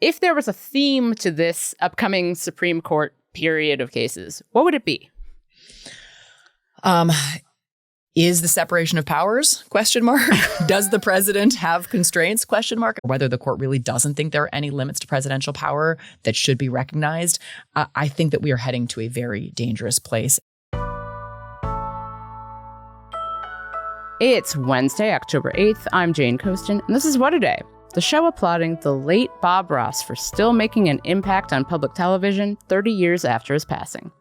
if there was a theme to this upcoming Supreme Court period of cases, what would it be? Is the separation of powers? ? Does the president have constraints? ? Whether the court really doesn't think there are any limits to presidential power that should be recognized. I think that we are heading to a very dangerous place. It's Wednesday, October 8th. I'm Jane Coaston, and this is What a Day, the show applauding the late Bob Ross for still making an impact on public television 30 years after his passing.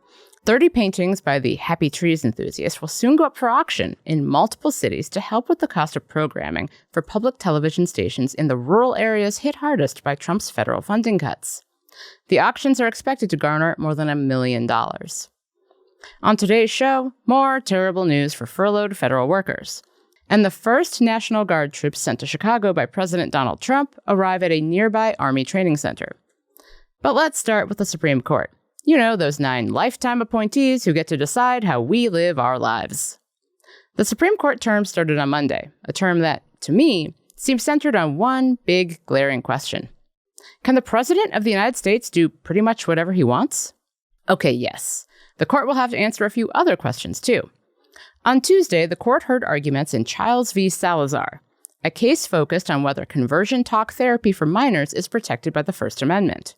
30 paintings by the Happy Trees enthusiast will soon go up for auction in multiple cities to help with the cost of programming for public television stations in the rural areas hit hardest by Trump's federal funding cuts. The auctions are expected to garner more than $1 million. On today's show, more terrible news for furloughed federal workers. And the first National Guard troops sent to Chicago by President Donald Trump arrive at a nearby Army training center. But let's start with the Supreme Court. You know, those 9 lifetime appointees who get to decide how we live our lives. The Supreme Court term started on Monday, a term that, to me, seems centered on one big, glaring question. Can the President of the United States do pretty much whatever he wants? Okay, yes. The court will have to answer a few other questions, too. On Tuesday, the court heard arguments in Chiles v. Salazar, a case focused on whether conversion talk therapy for minors is protected by the First Amendment.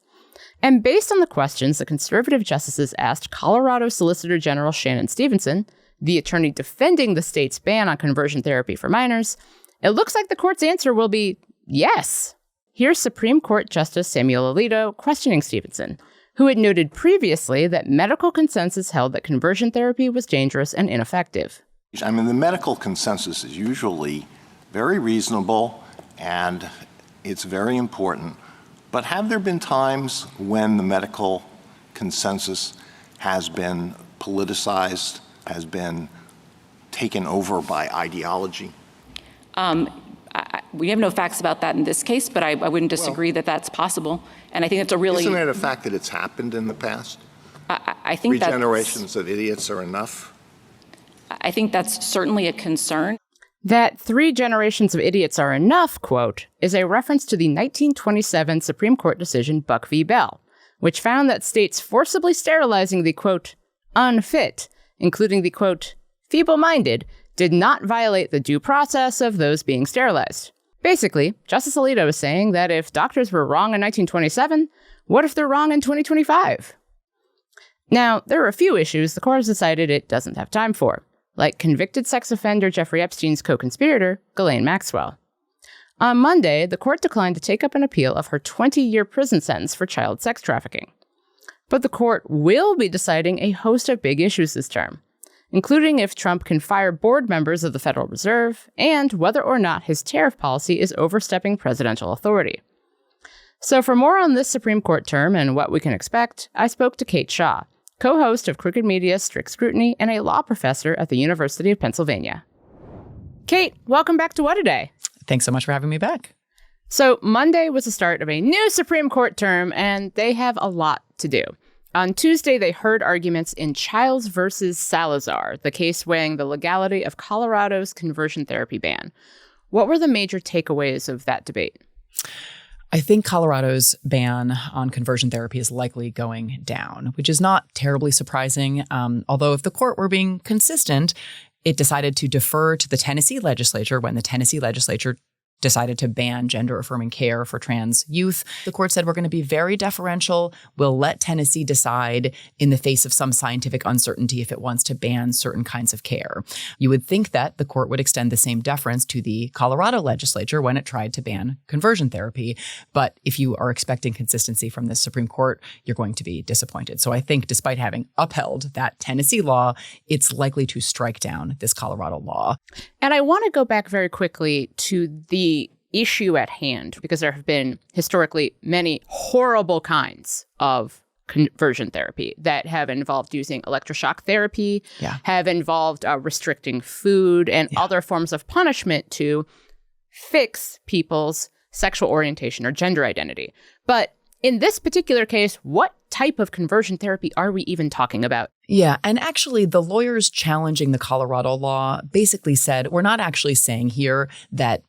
And based on the questions the conservative justices asked Colorado Solicitor General Shannon Stevenson, the attorney defending the state's ban on conversion therapy for minors, it looks like the court's answer will be yes. Here's Supreme Court Justice Samuel Alito questioning Stevenson, who had noted previously that medical consensus held that conversion therapy was dangerous and ineffective. I mean, the medical consensus is usually very reasonable and it's very important. But have there been times when the medical consensus has been politicized, has been taken over by ideology? We have no facts about that in this case, but I wouldn't disagree that that's possible. And I think it's a really... Isn't it a fact that it's happened in the past? I think 3 generations of idiots are enough? I think that's certainly a concern. That 3 generations of idiots are enough, quote, is a reference to the 1927 Supreme Court decision Buck v. Bell, which found that states forcibly sterilizing the, quote, unfit, including the, quote, feeble-minded, did not violate the due process of those being sterilized. Basically, Justice Alito is saying that if doctors were wrong in 1927, what if they're wrong in 2025? Now, there are a few issues the court has decided it doesn't have time for, like convicted sex offender Jeffrey Epstein's co-conspirator, Ghislaine Maxwell. On Monday, the court declined to take up an appeal of her 20-year prison sentence for child sex trafficking. But the court will be deciding a host of big issues this term, including if Trump can fire board members of the Federal Reserve and whether or not his tariff policy is overstepping presidential authority. So for more on this Supreme Court term and what we can expect, I spoke to Kate Shaw, co-host of Crooked Media's Strict Scrutiny and a law professor at the University of Pennsylvania. Kate, welcome back to What a Day. Thanks so much for having me back. So Monday was the start of a new Supreme Court term, and they have a lot to do. On Tuesday, they heard arguments in Chiles versus Salazar, the case weighing the legality of Colorado's conversion therapy ban. What were the major takeaways of that debate? I think Colorado's ban on conversion therapy is likely going down, which is not terribly surprising. Although if the court were being consistent, it decided to defer to the Tennessee legislature when the Tennessee legislature decided to ban gender-affirming care for trans youth. The court said, we're going to be very deferential. We'll let Tennessee decide in the face of some scientific uncertainty if it wants to ban certain kinds of care. You would think that the court would extend the same deference to the Colorado legislature when it tried to ban conversion therapy. But if you are expecting consistency from the Supreme Court, you're going to be disappointed. So I think despite having upheld that Tennessee law, it's likely to strike down this Colorado law. And I want to go back very quickly to the issue at hand, because there have been historically many horrible kinds of conversion therapy that have involved using electroshock therapy, have involved restricting food and other forms of punishment to fix people's sexual orientation or gender identity. But in this particular case, what type of conversion therapy are we even talking about? Yeah, and actually the lawyers challenging the Colorado law basically said, we're not actually saying here that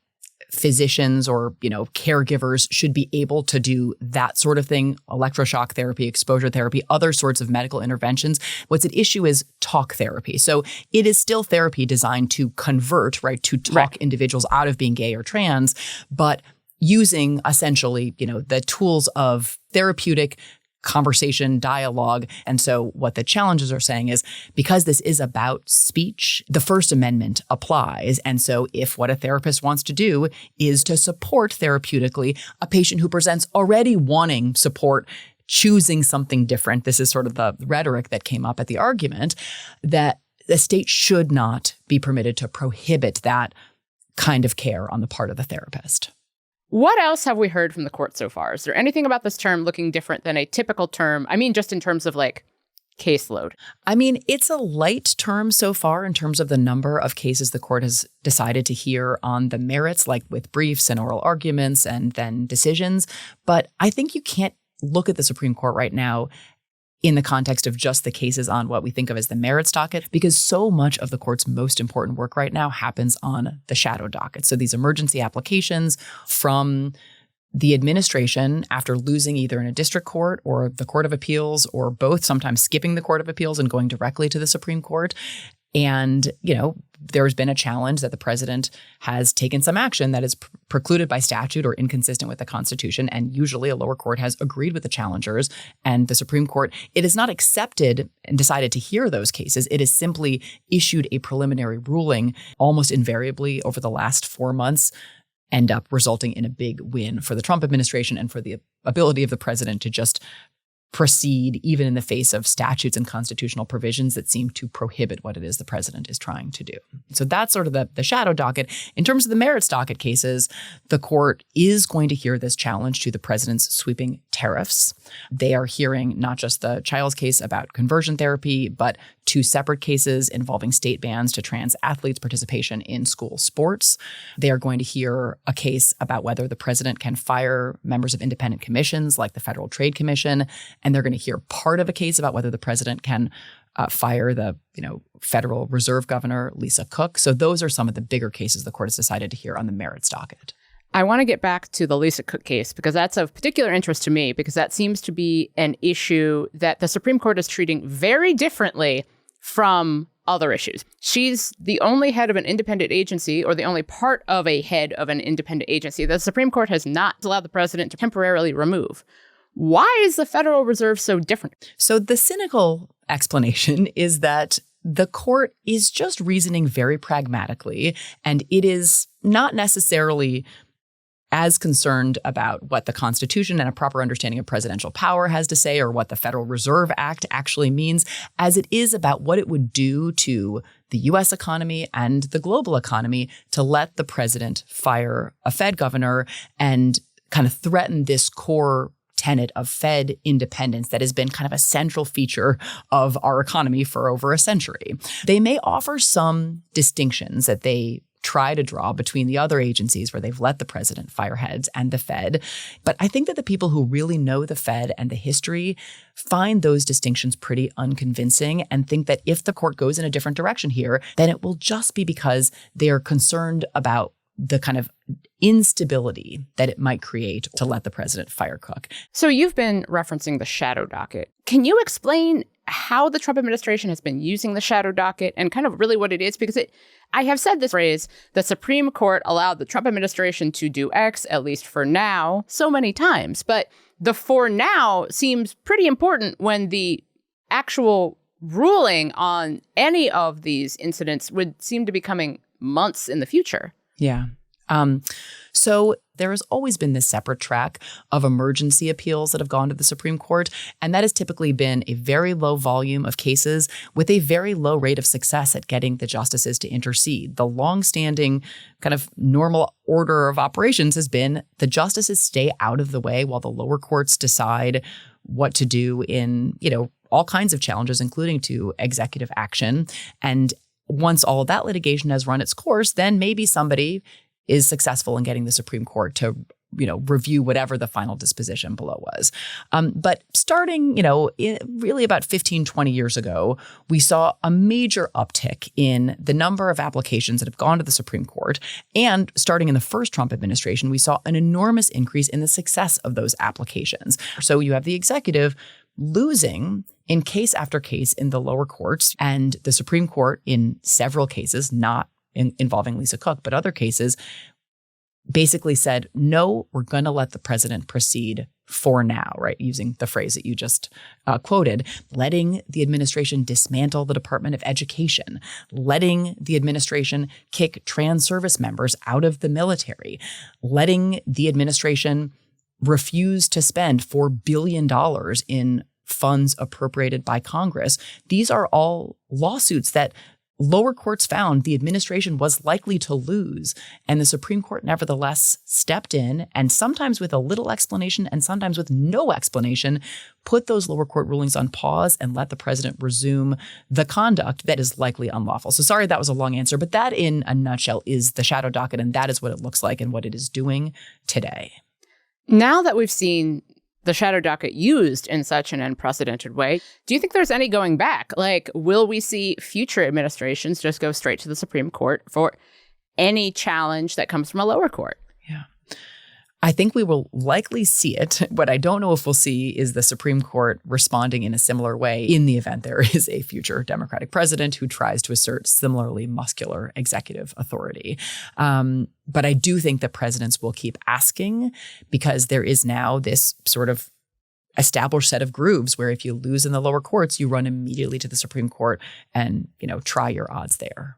physicians or, caregivers should be able to do that sort of thing, electroshock therapy, exposure therapy, other sorts of medical interventions. What's at issue is talk therapy. So it is still therapy designed to convert, right, to talk individuals out of being gay or trans, but using essentially, the tools of therapeutic conversation, dialogue. And so what the challenges are saying is because this is about speech, the First Amendment applies. And so if what a therapist wants to do is to support therapeutically a patient who presents already wanting support, choosing something different, this is sort of the rhetoric that came up at the argument, that the state should not be permitted to prohibit that kind of care on the part of the therapist. What else have we heard from the court so far? Is there anything about this term looking different than a typical term? I mean, just in terms of caseload. I mean, it's a light term so far in terms of the number of cases the court has decided to hear on the merits, like with briefs and oral arguments and then decisions. But I think you can't look at the Supreme Court right now in the context of just the cases on what we think of as the merits docket, because so much of the court's most important work right now happens on the shadow docket. So these emergency applications from the administration after losing either in a district court or the Court of Appeals or both, sometimes skipping the Court of Appeals and going directly to the Supreme Court. And, there's been a challenge that the president has taken some action that is precluded by statute or inconsistent with the Constitution. And usually a lower court has agreed with the challengers. And the Supreme Court, it has not accepted and decided to hear those cases. It has simply issued a preliminary ruling almost invariably over the last 4 months, end up resulting in a big win for the Trump administration and for the ability of the president to just proceed even in the face of statutes and constitutional provisions that seem to prohibit what it is the president is trying to do. So that's sort of the shadow docket. In terms of the merits docket cases, the court is going to hear this challenge to the president's sweeping tariffs. They are hearing not just the Chiles case about conversion therapy, but 2 separate cases involving state bans to trans athletes' participation in school sports. They are going to hear a case about whether the president can fire members of independent commissions like the Federal Trade Commission. And they're going to hear part of a case about whether the president can fire the Federal Reserve Governor, Lisa Cook. So those are some of the bigger cases the court has decided to hear on the merits docket. I want to get back to the Lisa Cook case because that's of particular interest to me because that seems to be an issue that the Supreme Court is treating very differently from other issues. She's the only head of an independent agency or the only part of a head of an independent agency that the Supreme Court has not allowed the president to temporarily remove. Why is the Federal Reserve so different? So the cynical explanation is that the court is just reasoning very pragmatically, and it is not necessarily as concerned about what the Constitution and a proper understanding of presidential power has to say or what the Federal Reserve Act actually means, as it is about what it would do to the U.S. economy and the global economy to let the president fire a Fed governor and kind of threaten this core tenet of Fed independence that has been kind of a central feature of our economy for over a century. They may offer some distinctions that they try to draw between the other agencies where they've let the president fire heads and the Fed. But I think that the people who really know the Fed and the history find those distinctions pretty unconvincing and think that if the court goes in a different direction here, then it will just be because they are concerned about the kind of instability that it might create to let the president fire Cook. So you've been referencing the shadow docket. Can you explain how the Trump administration has been using the shadow docket and kind of really what it is? Because I have said this phrase, the Supreme Court allowed the Trump administration to do X, at least for now, so many times. But the for now seems pretty important when the actual ruling on any of these incidents would seem to be coming months in the future. Yeah. So there has always been this separate track of emergency appeals that have gone to the Supreme Court, and that has typically been a very low volume of cases with a very low rate of success at getting the justices to intercede. The longstanding kind of normal order of operations has been the justices stay out of the way while the lower courts decide what to do in, all kinds of challenges, including to executive action. And once all of that litigation has run its course, then maybe somebody is successful in getting the Supreme Court to review whatever the final disposition below was. But starting, really about 15, 20 years ago, we saw a major uptick in the number of applications that have gone to the Supreme Court. And starting in the first Trump administration, we saw an enormous increase in the success of those applications. So you have the executive losing in case after case in the lower courts, and the Supreme Court in several cases, not involving Lisa Cook, but other cases, basically said, no, we're going to let the president proceed for now, right? Using the phrase that you just quoted, letting the administration dismantle the Department of Education, letting the administration kick trans service members out of the military, letting the administration refuse to spend $4 billion in funds appropriated by Congress. These are all lawsuits that lower courts found the administration was likely to lose, and the Supreme Court nevertheless stepped in, and sometimes with a little explanation and sometimes with no explanation, put those lower court rulings on pause and let the president resume the conduct that is likely unlawful. So sorry that was a long answer, but that in a nutshell is the shadow docket, and that is what it looks like and what it is doing today. Now that we've seen the shadow docket used in such an unprecedented way, do you think there's any going back? Like, will we see future administrations just go straight to the Supreme Court for any challenge that comes from a lower court? Yeah. I think we will likely see it. What I don't know if we'll see is the Supreme Court responding in a similar way in the event there is a future Democratic president who tries to assert similarly muscular executive authority. But I do think that presidents will keep asking, because there is now this sort of established set of grooves where if you lose in the lower courts, you run immediately to the Supreme Court and, try your odds there.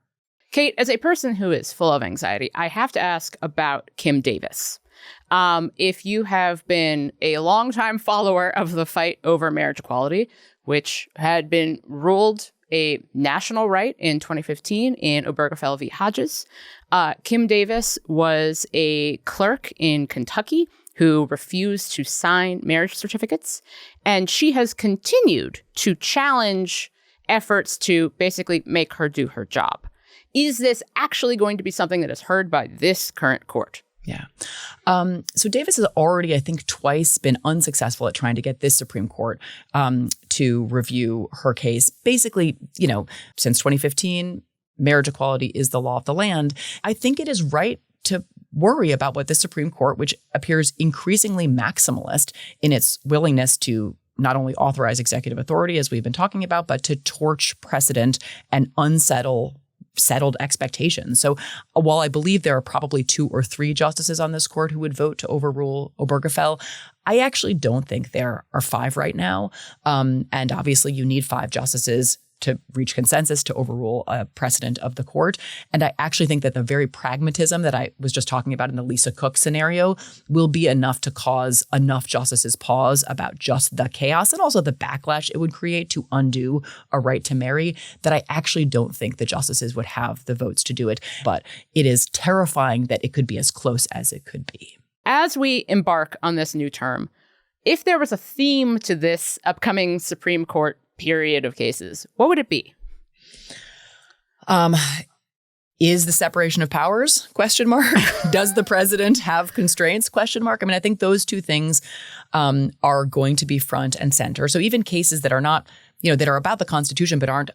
Kate, as a person who is full of anxiety, I have to ask about Kim Davis. If you have been a longtime follower of the fight over marriage equality, which had been ruled a national right in 2015 in Obergefell v. Hodges, Kim Davis was a clerk in Kentucky who refused to sign marriage certificates, and she has continued to challenge efforts to basically make her do her job. Is this actually going to be something that is heard by this current court? Yeah. So Davis has already, I think, twice been unsuccessful at trying to get this Supreme Court to review her case. Basically, since 2015, marriage equality is the law of the land. I think it is right to worry about what the Supreme Court, which appears increasingly maximalist in its willingness to not only authorize executive authority, as we've been talking about, but to torch precedent and settled expectations. So while I believe there are probably 2 or 3 justices on this court who would vote to overrule Obergefell, I actually don't think there are 5 right now. And obviously you need 5 justices to reach consensus to overrule a precedent of the court. And I actually think that the very pragmatism that I was just talking about in the Lisa Cook scenario will be enough to cause enough justices pause about just the chaos and also the backlash it would create to undo a right to marry, that I actually don't think the justices would have the votes to do it. But it is terrifying that it could be as close as it could be. As we embark on this new term, if there was a theme to this upcoming Supreme Court period of cases, what would it be? Is the separation of powers? ? Does the president have constraints ? I mean, I think those 2 things are going to be front and center. So even cases that are not, that are about the Constitution but aren't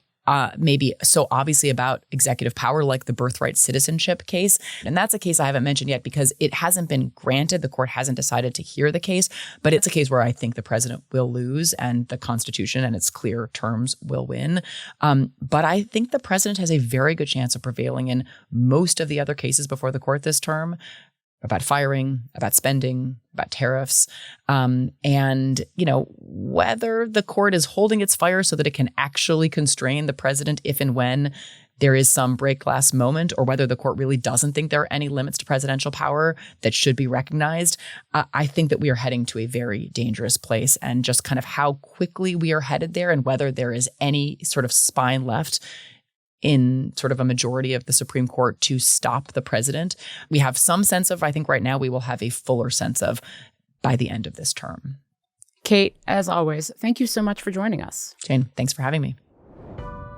maybe so obviously about executive power, like the birthright citizenship case. And that's a case I haven't mentioned yet because it hasn't been granted. The court hasn't decided to hear the case, but it's a case where I think the president will lose and the Constitution and its clear terms will win. But I think the president has a very good chance of prevailing in most of the other cases before the court this term, about firing, about spending, about tariffs, and, whether the court is holding its fire so that it can actually constrain the president if and when there is some break glass moment, or whether the court really doesn't think there are any limits to presidential power that should be recognized. I think that we are heading to a very dangerous place, and just kind of how quickly we are headed there and whether there is any sort of spine left in sort of a majority of the Supreme Court to stop the president. We have some sense of, I think right now we will have a fuller sense of by the end of this term. Kate, as always, thank you so much for joining us. Jane, thanks for having me.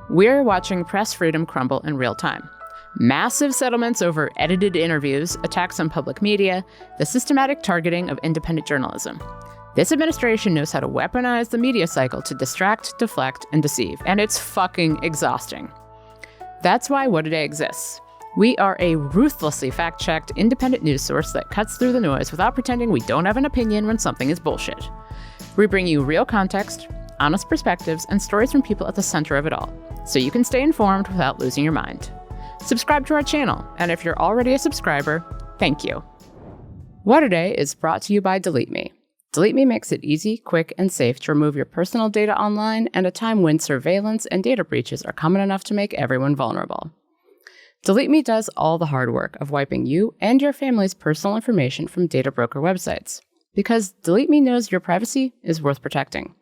We're watching press freedom crumble in real time. Massive settlements over edited interviews, attacks on public media, the systematic targeting of independent journalism. This administration knows how to weaponize the media cycle to distract, deflect, and deceive, and it's fucking exhausting. That's why What A Day exists. We are a ruthlessly fact-checked, independent news source that cuts through the noise without pretending we don't have an opinion when something is bullshit. We bring you real context, honest perspectives, and stories from people at the center of it all, so you can stay informed without losing your mind. Subscribe to our channel, and if you're already a subscriber, thank you. What A Day is brought to you by Delete Me. Delete Me makes it easy, quick, and safe to remove your personal data online at a time when surveillance and data breaches are common enough to make everyone vulnerable. Delete Me does all the hard work of wiping you and your family's personal information from data broker websites, because Delete Me knows your privacy is worth protecting.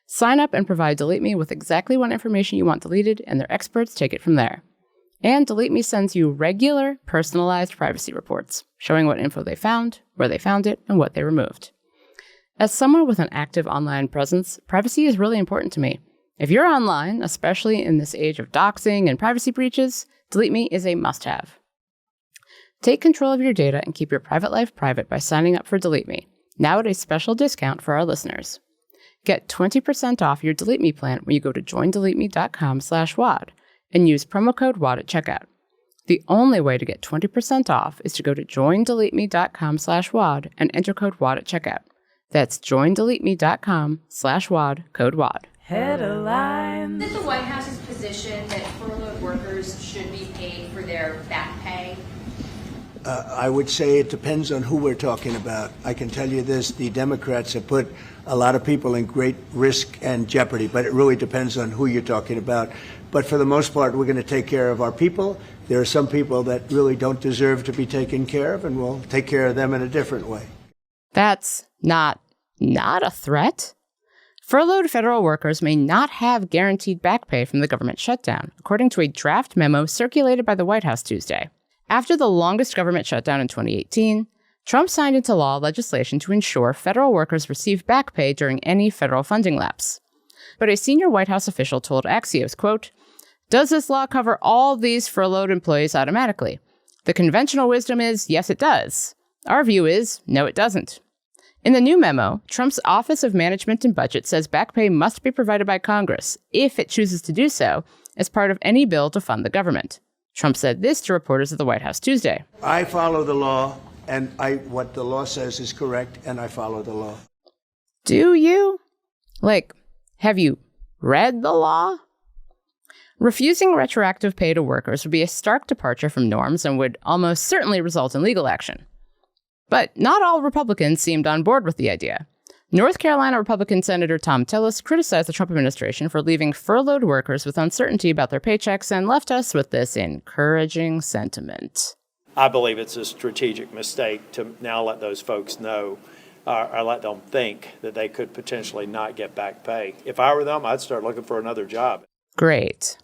Sign up and provide Delete Me with exactly what information you want deleted, and their experts take it from there. And Delete Me sends you regular, personalized privacy reports, showing what info they found, where they found it, and what they removed. As someone with an active online presence, privacy is really important to me. If you're online, especially in this age of doxing and privacy breaches, Delete Me is a must-have. Take control of your data and keep your private life private by signing up for Delete Me, now at a special discount for our listeners. Get 20% off your Delete Me plan when you go to joindeleteme.com/WAD and use promo code WAD at checkout. The only way to get 20% off is to go to joindeleteme.com/WAD and enter code WAD at checkout. That's joindeleteme.com/WAD, code WAD. Headlines. Is it the White House's position that furloughed workers should be paid for their back pay? I would say it depends on who we're talking about. I can tell you this, the Democrats have put a lot of people in great risk and jeopardy, but it really depends on who you're talking about. But for the most part, we're going to take care of our people. There are some people that really don't deserve to be taken care of, and we'll take care of them in a different way. That's not a threat. Furloughed federal workers may not have guaranteed back pay from the government shutdown, according to a draft memo circulated by the White House Tuesday. After the longest government shutdown in 2018, Trump signed into law legislation to ensure federal workers receive back pay during any federal funding lapse. But a senior White House official told Axios, quote, "Does this law cover all these furloughed employees automatically? The conventional wisdom is, yes, it does. Our view is, no, it doesn't." In the new memo, Trump's Office of Management and Budget says back pay must be provided by Congress, if it chooses to do so, as part of any bill to fund the government. Trump said this to reporters at the White House Tuesday. I follow the law, and what the law says is correct, and I follow the law. Do you? Have you read the law? Refusing retroactive pay to workers would be a stark departure from norms and would almost certainly result in legal action. But not all Republicans seemed on board with the idea. North Carolina Republican Senator Tom Tillis criticized the Trump administration for leaving furloughed workers with uncertainty about their paychecks and left us with this encouraging sentiment. I believe it's a strategic mistake to now let those folks know or let them think that they could potentially not get back pay. If I were them, I'd start looking for another job. Great.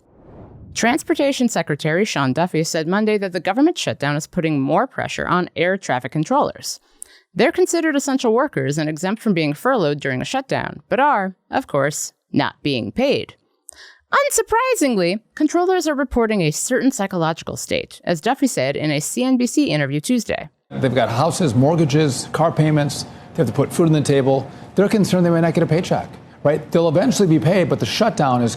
Transportation Secretary Sean Duffy said Monday that the government shutdown is putting more pressure on air traffic controllers. They're considered essential workers and exempt from being furloughed during a shutdown, but are, of course, not being paid. Unsurprisingly, controllers are reporting a certain psychological state, as Duffy said in a CNBC interview Tuesday. They've got houses, mortgages, car payments. They have to put food on the table. They're concerned they may not get a paycheck, right? They'll eventually be paid, but the shutdown is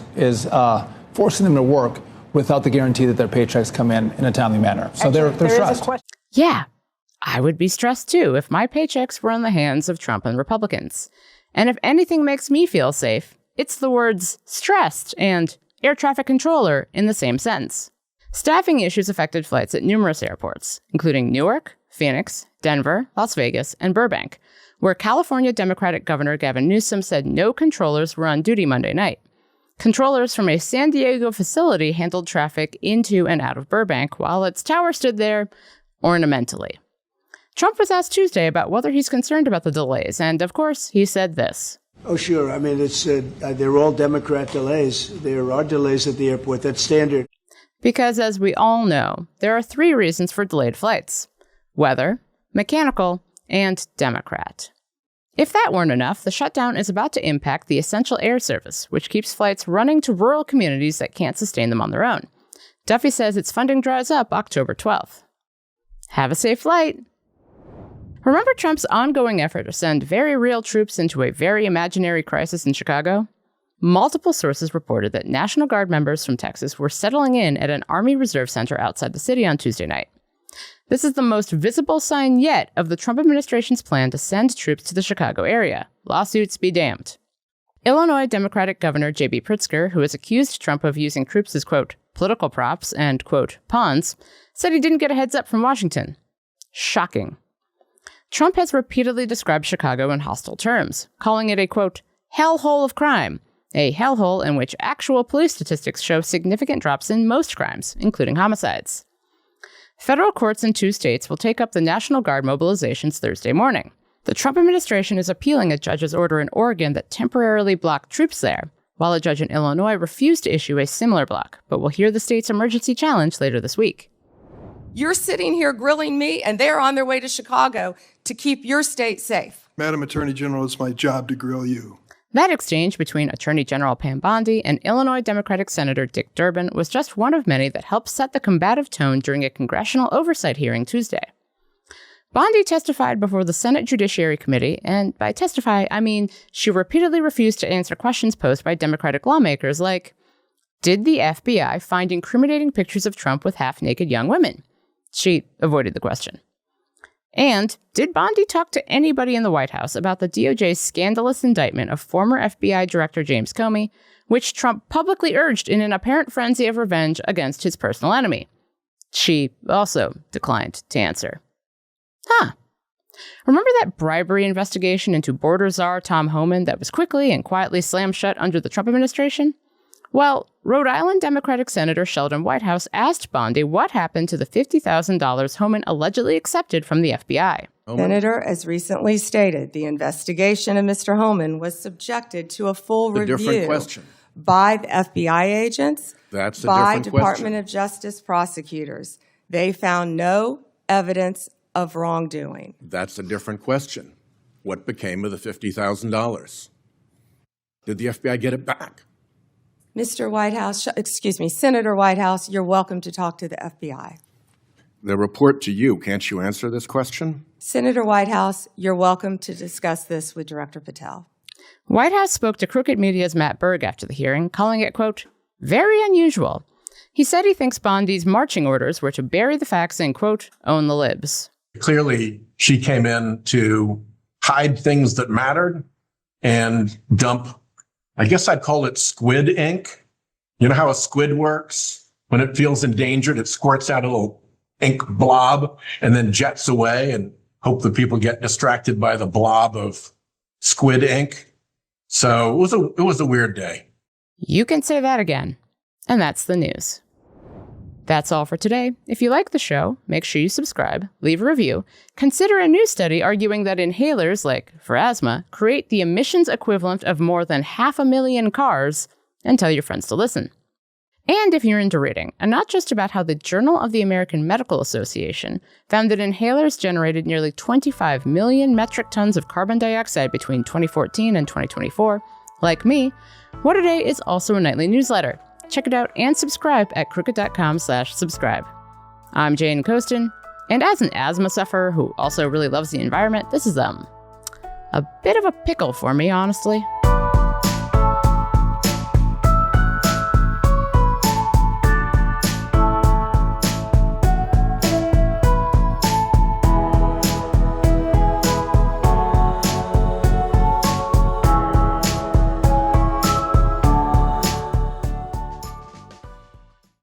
forcing them to work without the guarantee that their paychecks come in a timely manner. So they're stressed. Yeah, I would be stressed too if my paychecks were in the hands of Trump and Republicans. And if anything makes me feel safe, it's the words stressed and air traffic controller in the same sentence. Staffing issues affected flights at numerous airports, including Newark, Phoenix, Denver, Las Vegas, and Burbank, where California Democratic Governor Gavin Newsom said no controllers were on duty Monday night. Controllers from a San Diego facility handled traffic into and out of Burbank while its tower stood there ornamentally. Trump was asked Tuesday about whether he's concerned about the delays, and of course, he said this. Oh, sure. I mean, they're all Democrat delays. There are delays at the airport. That's standard. Because as we all know, there are 3 reasons for delayed flights: weather, mechanical, and Democrat. If that weren't enough, the shutdown is about to impact the essential air service, which keeps flights running to rural communities that can't sustain them on their own. Duffy says its funding dries up October 12th. Have a safe flight. Remember Trump's ongoing effort to send very real troops into a very imaginary crisis in Chicago? Multiple sources reported that National Guard members from Texas were settling in at an Army Reserve Center outside the city on Tuesday night. This is the most visible sign yet of the Trump administration's plan to send troops to the Chicago area. Lawsuits be damned. Illinois Democratic Governor J.B. Pritzker, who has accused Trump of using troops as, quote, political props and, quote, pawns, said he didn't get a heads up from Washington. Shocking. Trump has repeatedly described Chicago in hostile terms, calling it a, quote, hellhole of crime, a hellhole in which actual police statistics show significant drops in most crimes, including homicides. Federal courts in 2 states will take up the National Guard mobilizations Thursday morning. The Trump administration is appealing a judge's order in Oregon that temporarily blocked troops there, while a judge in Illinois refused to issue a similar block, but will hear the state's emergency challenge later this week. You're sitting here grilling me, and they're on their way to Chicago to keep your state safe. Madam Attorney General, it's my job to grill you. That exchange between Attorney General Pam Bondi and Illinois Democratic Senator Dick Durbin was just one of many that helped set the combative tone during a congressional oversight hearing Tuesday. Bondi testified before the Senate Judiciary Committee, and by testify, I mean she repeatedly refused to answer questions posed by Democratic lawmakers like, did the FBI find incriminating pictures of Trump with half-naked young women? She avoided the question. And did Bondi talk to anybody in the White House about the DOJ's scandalous indictment of former FBI Director James Comey, which Trump publicly urged in an apparent frenzy of revenge against his personal enemy? She also declined to answer. Remember that bribery investigation into border czar Tom Homan that was quickly and quietly slammed shut under the Trump administration? Well, Rhode Island Democratic Senator Sheldon Whitehouse asked Bondi what happened to the $50,000 Homan allegedly accepted from the FBI. Senator, as recently stated, the investigation of Mr. Homan was subjected to a full review by the FBI agents, by Department of Justice prosecutors. They found no evidence of wrongdoing. That's a different question. What became of the $50,000? Did the FBI get it back? Senator Whitehouse, you're welcome to talk to the FBI. The report to you, can't you answer this question? Senator Whitehouse, you're welcome to discuss this with Director Patel. Whitehouse spoke to Crooked Media's Matt Berg after the hearing, calling it, quote, very unusual. He said he thinks Bondi's marching orders were to bury the facts and, quote, own the libs. Clearly, she came in to hide things that mattered and dump, I guess I'd call it squid ink. You know how a squid works? When it feels endangered, it squirts out a little ink blob and then jets away and hope that people get distracted by the blob of squid ink. So it was a weird day. You can say that again. And that's the news. That's all for today. If you like the show, make sure you subscribe, leave a review, consider a new study arguing that inhalers, like for asthma, create the emissions equivalent of more than 500,000 cars, and tell your friends to listen. And if you're into reading, and not just about how the Journal of the American Medical Association found that inhalers generated nearly 25 million metric tons of carbon dioxide between 2014 and 2024, like me, What A Day is also a nightly newsletter. Check it out and subscribe at crooked.com/subscribe. I'm Jane Coaston, and as an asthma sufferer who also really loves the environment, this is a bit of a pickle for me, honestly.